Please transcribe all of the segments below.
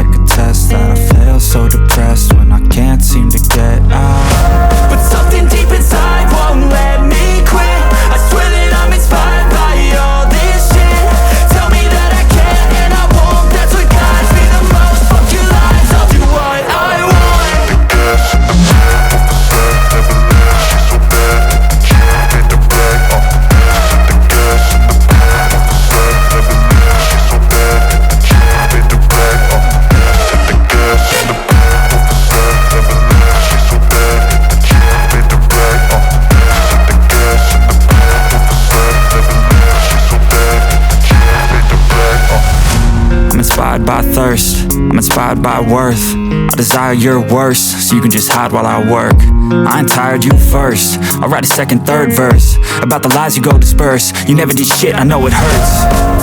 like a test that I fail, so depressed when I can't seem to get out. But something deep inside won't let me quit. I swear that I'm inspired by all this shit. Tell me that I can and I won't. That's what guides me the most. Fuck your lies, I'll do what I want. The gas in the back of the bed, never leave, she's so bad that you can't hit the brake. The gas in the back of the bed, never leave, she's so bad that you can't hit the brake. The gas in the back of the bed, never leave, she's so bad that you can't hit the brake. The gas in the back of the bed, never leave, she's so bad that you can't hit the brake. I'm inspired by thirst, I'm inspired by worth. I desire your worst, so you can just hide while I work. I ain't tired, you first. I'll write a second, third verse about the lies you go disperse. You never did shit, I know it hurts.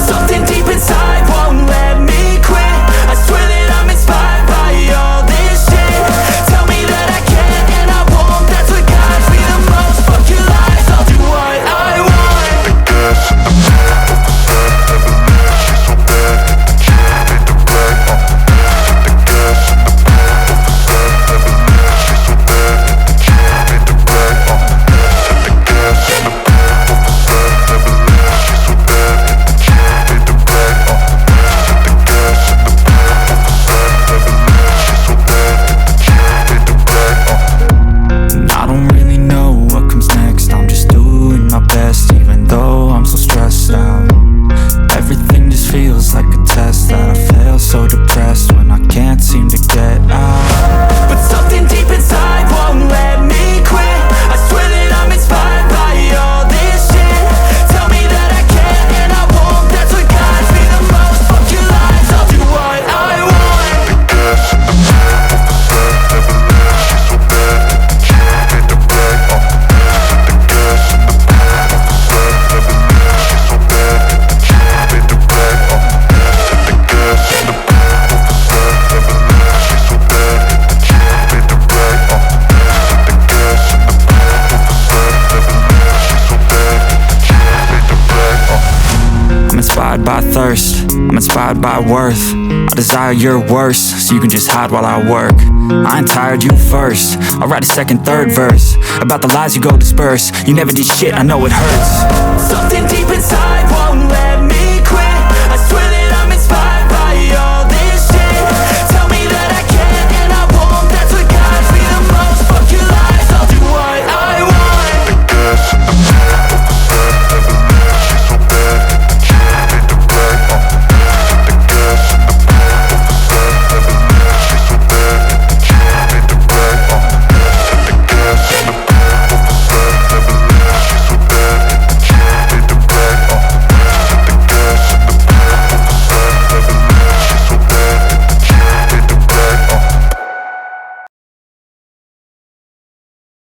Something deep inside won't let me quit. I swear that I'm inspired by all this shit. Tell me that I can and I won't. That's what guides me the most. Fuck your lies, I'll do what I want. The gas in the back of the bed, never leave, she's so bad that you can't hit the brake. The gas in the back of the bed, never leave, she's so bad that you can't hit the brake. The gas in the back of the bed, never leave, she's so bad that you can't hit the brake. The gas in the back of the bed, never leave, she's so bad that you can't hit the brake. And I don't really know what comes next. I'm just doing my best, even though I'm so stressed out. Everything just feels like a test that I fail, so depressed when I can't seem to get out. But something deep inside won't let me quit. I swear that I'm inspired by all this shit. Tell me that I can and I won't. That's what guides me the most. Fuck your lies, I'll do what I want. The gas in the back of the bed, never leave, she's so bad that you can't hit the brake. The gas in the back of the bed, never leave, she's so bad that you can't hit the brake. The gas in the back of the bed, never leave, she's so bad that you can't hit the brake. The gas in the back of the bed, never leave, she's so bad that you can't hit the brake. I'm inspired by thirst, I'm inspired by worth. I desire your worst, so you can just hide while I work. I ain't tired, you first. I'll write a second, third verse about the lies you go disperse. You never did shit, I know it hurts. Something deep